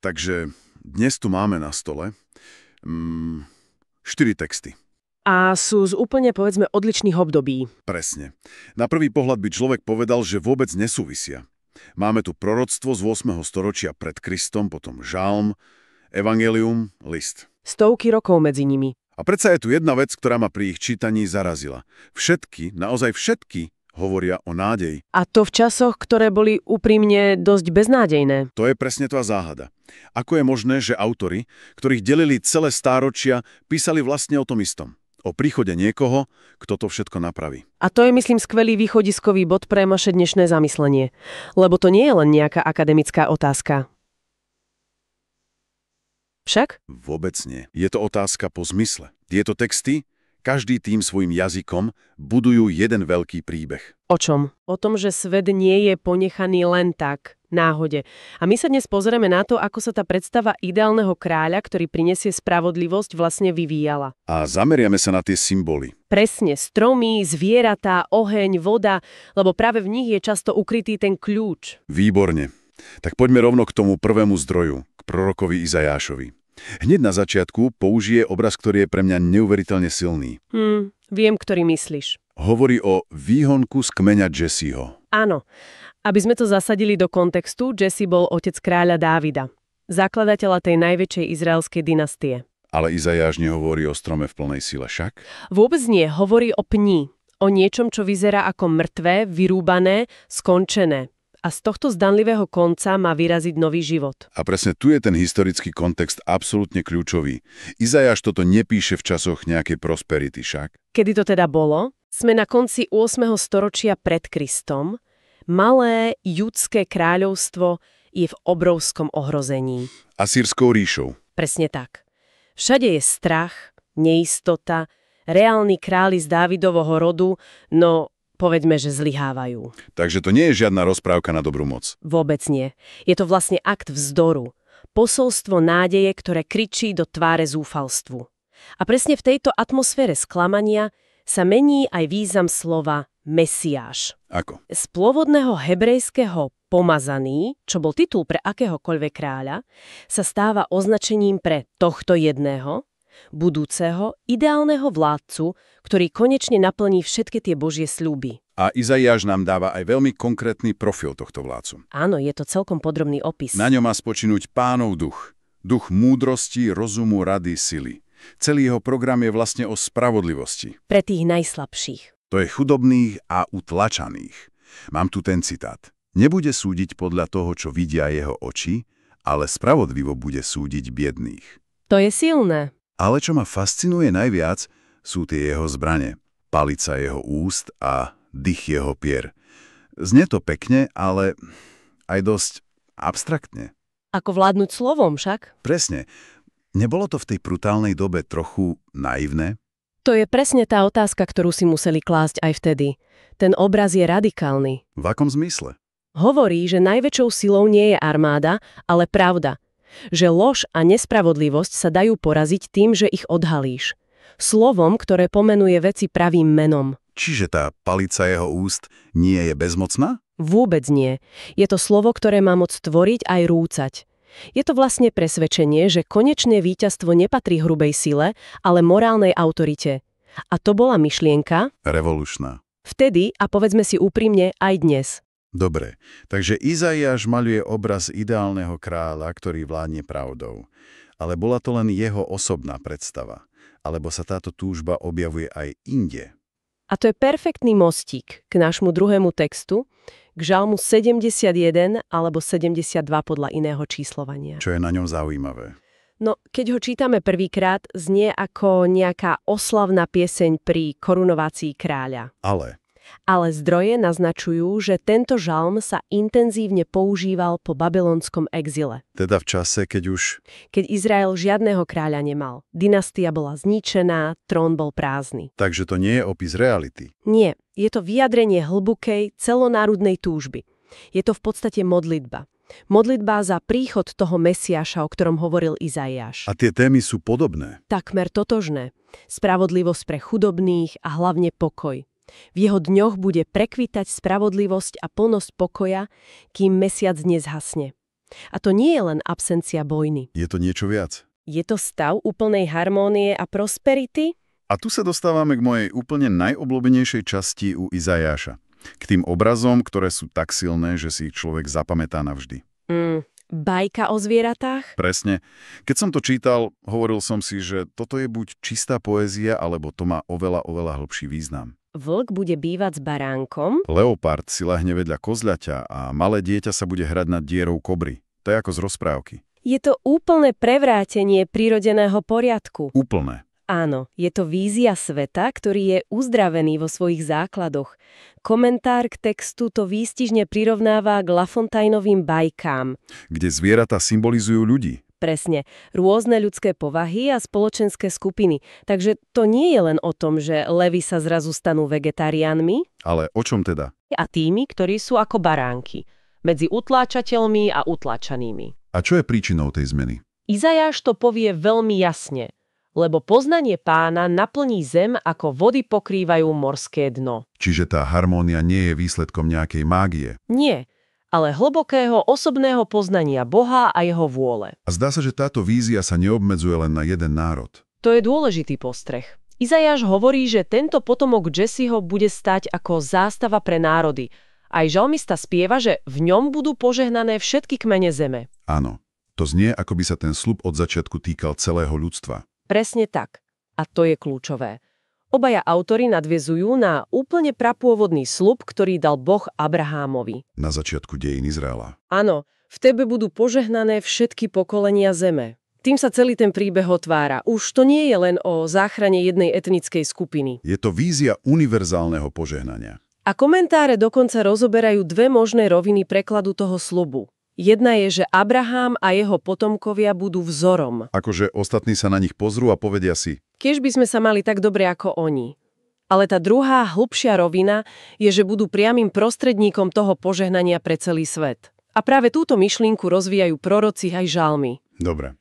Takže dnes tu máme na stole 4 texty. A sú z úplne, povedzme, odlišných období. Presne. Na prvý pohľad by človek povedal, že vôbec nesúvisia. Máme tu proroctvo z 8. storočia pred Kristom, potom žalm, evangelium, list. Stovky rokov medzi nimi. A predsa je tu jedna vec, ktorá ma pri ich čítaní zarazila. Všetky, naozaj všetky, hovoria o nádeji. A to v časoch, ktoré boli úprimne dosť beznádejné. To je presne tá záhada. Ako je možné, že autori, ktorých delili celé stáročia, písali vlastne o tom istom? O príchode niekoho, kto to všetko napraví. A to je, myslím, skvelý východiskový bod pre naše dnešné zamyslenie. Lebo to nie je len nejaká akademická otázka. Však? Vôbec nie. Je to otázka po zmysle. Tieto texty, každý tým svojim jazykom, budujú jeden veľký príbeh. O čom? O tom, že svet nie je ponechaný len tak, náhode. A my sa dnes pozrieme na to, ako sa tá predstava ideálneho kráľa, ktorý prinesie spravodlivosť, vlastne vyvíjala. A zameriame sa na tie symboly. Presne, stromy, zvieratá, oheň, voda, lebo práve v nich je často ukrytý ten kľúč. Výborne. Tak poďme rovno k tomu prvému zdroju, k prorokovi Izajášovi. Hneď na začiatku použije obraz, ktorý je pre mňa neuveriteľne silný. Viem, ktorý myslíš. Hovorí o výhonku z kmeňa Jesseho. Áno. Aby sme to zasadili do kontextu, Jesse bol otec kráľa Dávida, zakladateľa tej najväčšej izraelskej dynastie. Ale Izajáš nehovorí o strome v plnej sile však? Vôbec nie, hovorí o pni, o niečom, čo vyzerá ako mŕtve, vyrúbané, skončené. A z tohto zdanlivého konca má vyraziť nový život. A presne tu je ten historický kontext absolútne kľúčový. Izajáš toto nepíše v časoch nejakej prosperity však. Kedy to teda bolo? Sme na konci 8. storočia pred Kristom. Malé judské kráľovstvo je v obrovskom ohrození. Asýrskou ríšou. Presne tak. Všade je strach, neistota, reálni králi z Dávidovho rodu, no povedme, že zlyhávajú. Takže to nie je žiadna rozprávka na dobrú moc. Vôbec nie. Je to vlastne akt vzdoru. Posolstvo nádeje, ktoré kričí do tváre zúfalstvu. A presne v tejto atmosfére sklamania sa mení aj význam slova Mesiáš. Ako? Z pôvodného hebrejského pomazaný, čo bol titul pre akéhokoľvek kráľa, sa stáva označením pre tohto jedného, budúceho, ideálneho vládcu, ktorý konečne naplní všetky tie Božie sľuby. A Izaiáš nám dáva aj veľmi konkrétny profil tohto vládcu. Áno, je to celkom podrobný opis. Na ňom má spočinúť Pánov duch. Duch múdrosti, rozumu, rady, sily. Celý jeho program je vlastne o spravodlivosti. Pre tých najslabších. To je chudobných a utlačaných. Mám tu ten citát. Nebude súdiť podľa toho, čo vidia jeho oči, ale spravodlivo bude súdiť biedných. To je silné. Ale čo ma fascinuje najviac, sú tie jeho zbrane. Palica jeho úst a dých jeho pier. Znie to pekne, ale aj dosť abstraktne. Ako vládnuť slovom však? Presne. Nebolo to v tej brutálnej dobe trochu naivné? To je presne tá otázka, ktorú si museli klásť aj vtedy. Ten obraz je radikálny. V akom zmysle? Hovorí, že najväčšou silou nie je armáda, ale pravda. Že lož a nespravodlivosť sa dajú poraziť tým, že ich odhalíš. Slovom, ktoré pomenuje veci pravým menom. Čiže tá palica jeho úst nie je bezmocná? Vôbec nie. Je to slovo, ktoré má moc tvoriť aj rúcať. Je to vlastne presvedčenie, že konečné víťazstvo nepatrí hrubej sile, ale morálnej autorite. A to bola myšlienka revolučná. Vtedy, a povedzme si úprimne, aj dnes. Dobre, takže Izaiáš maľuje obraz ideálneho kráľa, ktorý vládne pravdou. Ale bola to len jeho osobná predstava. Alebo sa táto túžba objavuje aj inde. A to je perfektný mostík k nášmu druhému textu, k žalmu 71 alebo 72 podľa iného číslovania. Čo je na ňom zaujímavé? No, keď ho čítame prvýkrát, znie ako nejaká oslavná pieseň pri korunovácii kráľa. Ale zdroje naznačujú, že tento žalm sa intenzívne používal po babylonskom exile. Teda v čase, keď Izrael žiadneho kráľa nemal. Dynastia bola zničená, trón bol prázdny. Takže to nie je opis reality. Nie, je to vyjadrenie hlbokej, celonárodnej túžby. Je to v podstate modlitba. Modlitba za príchod toho Mesiáša, o ktorom hovoril Izaiáš. A tie témy sú podobné. Takmer totožné. Spravodlivosť pre chudobných a hlavne pokoj. V jeho dňoch bude prekvitať spravodlivosť a plnosť pokoja, kým mesiac nezhasne. A to nie je len absencia vojny. Je to niečo viac. Je to stav úplnej harmónie a prosperity? A tu sa dostávame k mojej úplne najobľúbenejšej časti u Izajáša. K tým obrazom, ktoré sú tak silné, že si ich človek zapamätá navždy. Bajka o zvieratách? Presne. Keď som to čítal, hovoril som si, že toto je buď čistá poézia, alebo to má oveľa hlbší význam. Vlk bude bývať s baránkom? Leopard si ľahne vedľa kozľaťa a malé dieťa sa bude hrať nad dierou kobry. To je ako z rozprávky. Je to úplné prevrátenie prirodzeného poriadku. Úplné. Áno, je to vízia sveta, ktorý je uzdravený vo svojich základoch. Komentár k textu to výstižne prirovnáva k Lafontainovým bajkám. Kde zvieratá symbolizujú ľudí. Presne, rôzne ľudské povahy a spoločenské skupiny. Takže to nie je len o tom, že levy sa zrazu stanú vegetariánmi. Ale o čom teda? A tými, ktorí sú ako baránky. Medzi utláčateľmi a utláčanými. A čo je príčinou tej zmeny? Izajáš to povie veľmi jasne. Lebo poznanie Pána naplní zem, ako vody pokrývajú morské dno. Čiže tá harmónia nie je výsledkom nejakej mágie. Nie, ale hlbokého osobného poznania Boha a jeho vôle. A zdá sa, že táto vízia sa neobmedzuje len na jeden národ. To je dôležitý postreh. Izajáš hovorí, že tento potomok Jesseho bude stať ako zástava pre národy. Aj žalmista spieva, že v ňom budú požehnané všetky kmene zeme. Áno, to znie, ako by sa ten sľub od začiatku týkal celého ľudstva. Presne tak. A to je kľúčové. Obaja autori nadväzujú na úplne prapôvodný sľub, ktorý dal Boh Abrahámovi. Na začiatku dejín Izraela. Áno, v tebe budú požehnané všetky pokolenia zeme. Tým sa celý ten príbeh otvára. Už to nie je len o záchrane jednej etnickej skupiny. Je to vízia univerzálneho požehnania. A komentáre dokonca rozoberajú dve možné roviny prekladu toho sľubu. Jedna je, že Abrahám a jeho potomkovia budú vzorom. Akože ostatní sa na nich pozrú a povedia si: Kiež by sme sa mali tak dobre ako oni. Ale tá druhá, hlbšia rovina je, že budú priamym prostredníkom toho požehnania pre celý svet. A práve túto myšlienku rozvíjajú proroci aj žalmy. Dobre.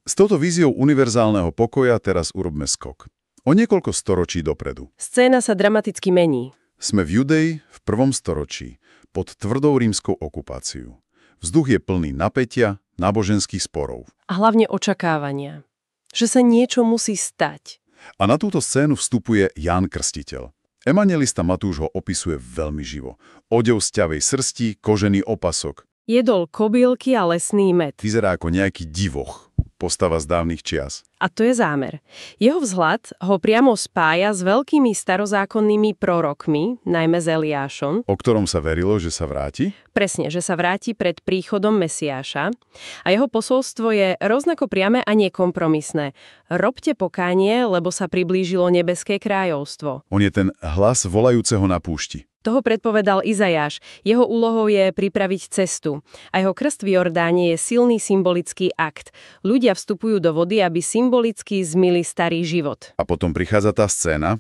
S touto víziou univerzálneho pokoja teraz urobme skok. O niekoľko storočí dopredu. Scéna sa dramaticky mení. Sme v Judei v 1. storočí, pod tvrdou rímskou okupáciou. Vzduch je plný napätia, náboženských sporov. A hlavne očakávania. Že sa niečo musí stať. A na túto scénu vstupuje Ján Krstiteľ. Evanjelista Matúš ho opisuje veľmi živo. Odev z ťavej srsti, kožený opasok. Jedol kobylky a lesný med. Vyzerá ako nejaký divoch, postava z dávnych čias. A to je zámer. Jeho vzhľad ho priamo spája s veľkými starozákonnými prorokmi, najmä s Eliášom. O ktorom sa verilo, že sa vráti? Presne, že sa vráti pred príchodom Mesiáša. A jeho posolstvo je rovnako priame a nekompromisné. Robte pokánie, lebo sa priblížilo nebeské kráľovstvo. On je ten hlas volajúceho na púšti. Toho predpovedal Izajáš. Jeho úlohou je pripraviť cestu. A jeho krst v Jordáne je silný symbolický akt. Ľudia vstupujú do vody, aby symbolicky zmyli starý život. A potom prichádza tá scéna.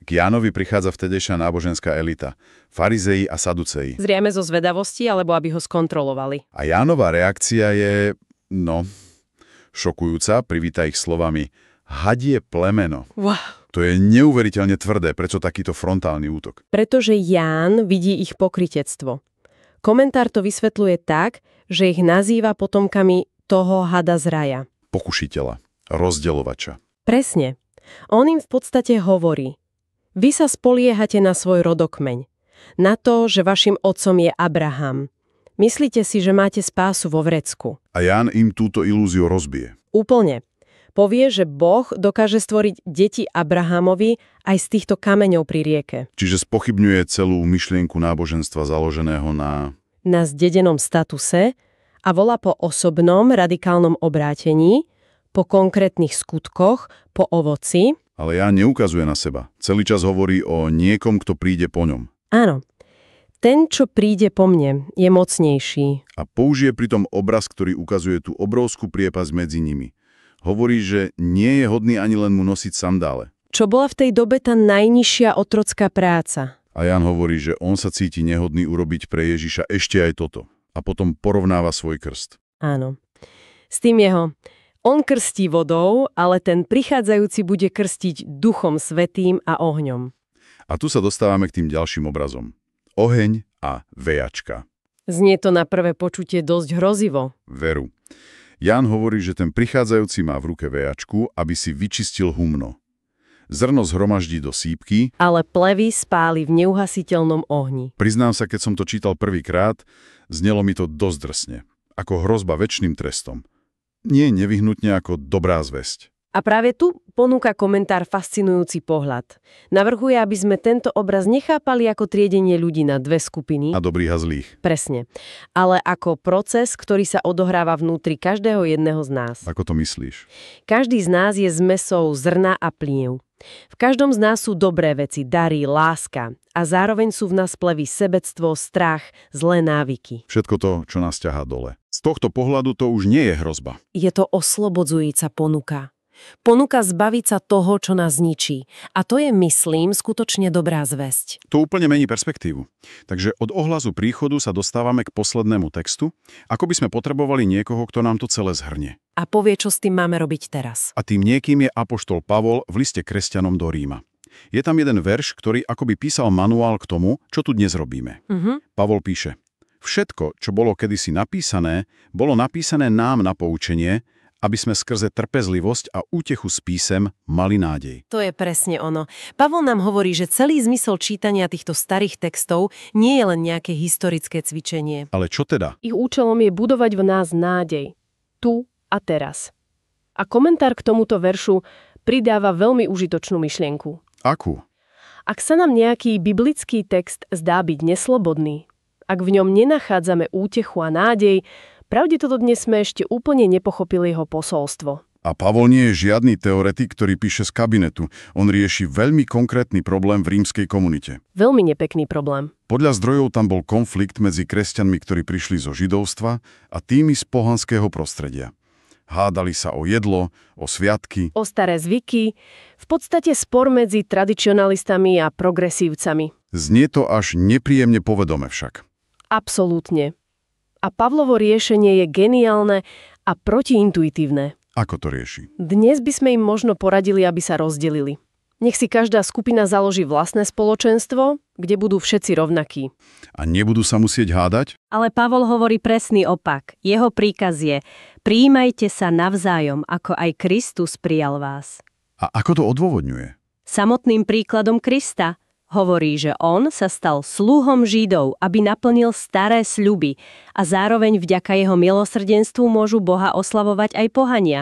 K Jánovi prichádza vtedejšia náboženská elita. Farizei a saduceji. Zrieme zo zvedavosti, alebo aby ho skontrolovali. A Jánova reakcia je, šokujúca. Privíta ich slovami: Hadie plemeno. Wow. To je neuveriteľne tvrdé. Prečo takýto frontálny útok? Pretože Ján vidí ich pokrytectvo. Komentár to vysvetľuje tak, že ich nazýva potomkami toho hada z raja. Pokušiteľa, rozdeľovača. Presne. On im v podstate hovorí: vy sa spoliehate na svoj rodokmeň. Na to, že vašim otcom je Abraham. Myslíte si, že máte spásu vo vrecku. A Ján im túto ilúziu rozbije. Úplne. Povie, že Boh dokáže stvoriť deti Abrahamovi aj z týchto kameňov pri rieke. Čiže spochybňuje celú myšlienku náboženstva založeného na zdedenom statuse a volá po osobnom radikálnom obrátení, po konkrétnych skutkoch, po ovoci. Ale Ján neukazuje na seba. Celý čas hovorí o niekom, kto príde po ňom. Áno. Ten, čo príde po mne, je mocnejší. A použije pritom obraz, ktorý ukazuje tú obrovskú priepasť medzi nimi. Hovorí, že nie je hodný ani len mu nosiť sandále. Čo bola v tej dobe tá najnižšia otrocká práca. A Ján hovorí, že on sa cíti nehodný urobiť pre Ježiša ešte aj toto. A potom porovnáva svoj krst. Áno. S tým on krstí vodou, ale ten prichádzajúci bude krstiť Duchom Svätým a ohňom. A tu sa dostávame k tým ďalším obrazom. Oheň a vejačka. Znie to na prvé počutie dosť hrozivo. Veru. Ján hovorí, že ten prichádzajúci má v ruke vejačku, aby si vyčistil humno. Zrno zhromaždí do sýpky, Ale plevy spáli v neuhasiteľnom ohni. priznám sa, keď som to čítal prvýkrát, znelo mi to dosť drsne. Ako hrozba večným trestom. Nie nevyhnutne ako dobrá zvesť. A práve tu ponúka komentár fascinujúci pohľad. Navrhuje, aby sme tento obraz nechápali ako triedenie ľudí na dve skupiny. A dobrých a zlých. Presne. Ale ako proces, ktorý sa odohráva vnútri každého jedného z nás. Ako to myslíš? Každý z nás je zmesou zrna a pliev. V každom z nás sú dobré veci, dary, láska. A zároveň sú v nás plevy sebectvo, strach, zlé návyky. Všetko to, čo nás ťahá dole. Z tohto pohľadu to už nie je hrozba. Je to oslobodzujúca ponuka. Ponuka zbaviť sa toho, čo nás ničí. A to je, myslím, skutočne dobrá zvesť. To úplne mení perspektívu. Takže od ohlasu príchodu sa dostávame k poslednému textu, ako by sme potrebovali niekoho, kto nám to celé zhrnie. A povie, čo s tým máme robiť teraz. A tým niekým je apoštol Pavol v liste kresťanom do Ríma. Je tam jeden verš, ktorý akoby písal manuál k tomu, čo tu dnes robíme. Pavol píše: Všetko, čo bolo kedysi napísané, bolo napísané nám na poučenie, aby sme skrze trpezlivosť a útechu z písem mali nádej. To je presne ono. Pavol nám hovorí, že celý zmysel čítania týchto starých textov nie je len nejaké historické cvičenie. Ale čo teda? Ich účelom je budovať v nás nádej. Tu a teraz. A komentár k tomuto veršu pridáva veľmi užitočnú myšlienku. Akú? Ak sa nám nejaký biblický text zdá byť neslobodný, ak v ňom nenachádzame útechu a nádej, pravdepodobne sme ešte úplne nepochopili jeho posolstvo. A Pavol nie je žiadny teoretik, ktorý píše z kabinetu. On rieši veľmi konkrétny problém v rímskej komunite. Veľmi nepekný problém. Podľa zdrojov tam bol konflikt medzi kresťanmi, ktorí prišli zo židovstva, a tými z pohanského prostredia. Hádali sa o jedlo, o sviatky. O staré zvyky, v podstate spor medzi tradicionalistami a progresívcami. Znie to až nepríjemne povedome však. Absolútne. A Pavlovo riešenie je geniálne a protiintuitívne. Ako to rieši? Dnes by sme im možno poradili, aby sa rozdelili. Nech si každá skupina založí vlastné spoločenstvo, kde budú všetci rovnakí. A nebudú sa musieť hádať? Ale Pavol hovorí presný opak. Jeho príkaz je: prijímajte sa navzájom, ako aj Kristus prijal vás. A ako to odôvodňuje? Samotným príkladom Krista. Hovorí, že on sa stal sluhom Židov, aby naplnil staré sľuby a zároveň vďaka jeho milosrdenstvu môžu Boha oslavovať aj pohania.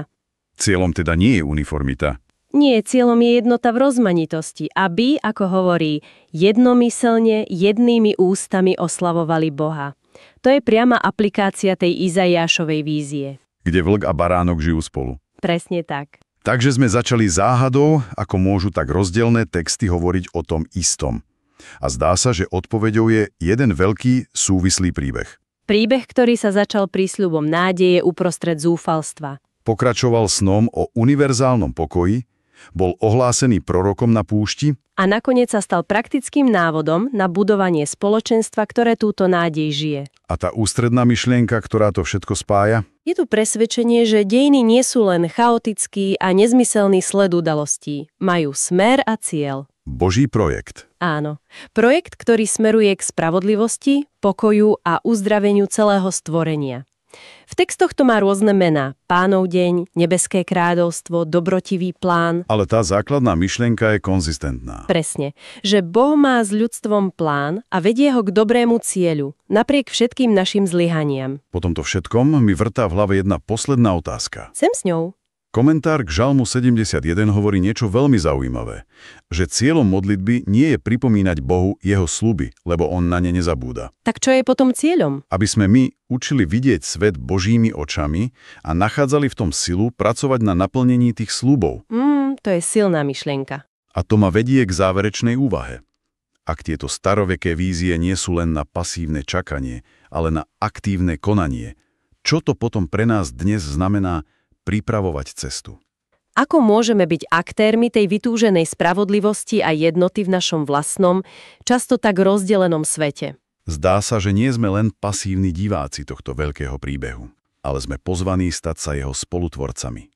Cieľom teda nie je uniformita. Nie, cieľom je jednota v rozmanitosti, aby, ako hovorí, jednomyselne, jednými ústami oslavovali Boha. To je priama aplikácia tej Izaiášovej vízie. Kde vlk a baránok žijú spolu. Presne tak. Takže sme začali záhadou, ako môžu tak rozdielne texty hovoriť o tom istom. A zdá sa, že odpoveďou je jeden veľký súvislý príbeh. Príbeh, ktorý sa začal prísľubom nádeje uprostred zúfalstva. Pokračoval snom o univerzálnom pokoji, bol ohlásený prorokom na púšti A nakoniec sa stal praktickým návodom na budovanie spoločenstva, ktoré túto nádej žije. a tá ústredná myšlienka, ktorá to všetko spája, Je tu presvedčenie, že dejiny nie sú len chaotický a nezmyselný sled udalostí. Majú smer a cieľ. Boží projekt. Áno. Projekt, ktorý smeruje k spravodlivosti, pokoju a uzdraveniu celého stvorenia. V textoch to má rôzne mená. Pánov deň, nebeské kráľovstvo, dobrotivý plán. Ale tá základná myšlienka je konzistentná. Presne, že Boh má s ľudstvom plán a vedie ho k dobrému cieľu, napriek všetkým našim zlyhaniam. Po tomto všetkom mi vrtá v hlave jedna posledná otázka. Sem s ňou. Komentár k Žalmu 71 hovorí niečo veľmi zaujímavé. Že cieľom modlitby nie je pripomínať Bohu jeho sľuby, lebo on na ne nezabúda. Tak čo je potom cieľom? Aby sme my učili vidieť svet Božími očami a nachádzali v tom silu pracovať na naplnení tých sľubov. To je silná myšlienka. A to ma vedie k záverečnej úvahe. Ak tieto staroveké vízie nie sú len na pasívne čakanie, ale na aktívne konanie, čo to potom pre nás dnes znamená pripravovať cestu? Ako môžeme byť aktérmi tej vytúženej spravodlivosti a jednoty v našom vlastnom, často tak rozdelenom svete? Zdá sa, že nie sme len pasívni diváci tohto veľkého príbehu, ale sme pozvaní stať sa jeho spolutvorcami.